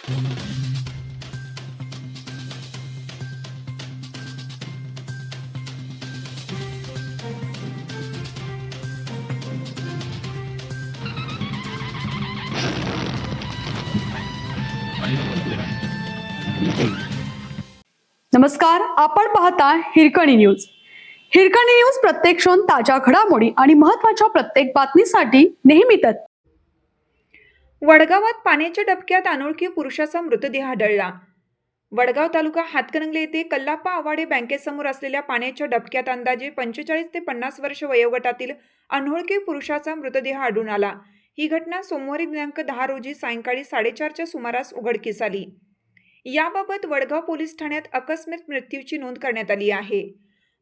नमस्कार, आपण पाहता हिरकणी न्यूज. हिरकणी न्यूज प्रत्येक क्षण ताज्या घडामोडी आणि महत्त्वाच्या प्रत्येक बातमीसाठी नेहमी तत्पर. वडगावात पाण्याच्या डबक्यात अनोळखी पुरुषाचा मृतदेह आढळला. वडगाव तालुका हातकणंगले येथे कल्लाप्पा आवाडे बँकेसमोर असलेल्या पाण्याच्या डबक्यात अंदाजे 45 ते 50 वर्ष वयोगटातील अनोळखी पुरुषाचा मृतदेह आढळून आला. ही घटना सोमवारी दिनांक 10 रोजी सायंकाळी 4:30च्या सुमारास उघडकीस आली. याबाबत वडगाव पोलीस ठाण्यात आकस्मिक मृत्यूची नोंद करण्यात आली आहे.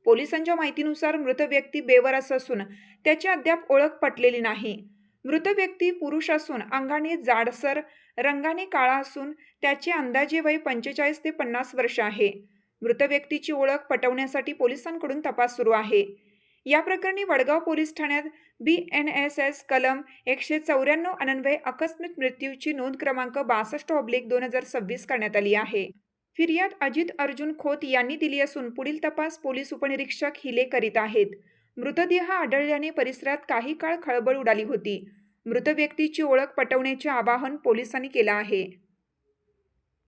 पोलिसांच्या माहितीनुसार मृत व्यक्ती बेवारस असून त्याची अद्याप ओळख पटलेली नाही. मृत व्यक्ती पुरुष असून अंगाने जाडसर, रंगाने काळा असून त्याचे अंदाजे वय 45 ते 50 वर्ष आहे. मृत व्यक्तीची ओळख पटवण्यासाठी पोलिसांकडून तपास सुरू आहे. या प्रकरणी वडगाव पोलीस ठाण्यात BNSS कलम 194 अन्वये आकस्मिक मृत्यूची नोंद क्रमांक 62/2026 करण्यात आली आहे. फिर्याद अजित अर्जुन खोत यांनी दिली असून पुढील तपास पोलीस उपनिरीक्षक हिले करीत आहेत. मृतदेह आढळल्याने परिसरात काही काळ खळबळ उडाली होती. मृत व्यक्तीची ओळख पटवण्याचे आवाहन पोलिसांनी केलं आहे.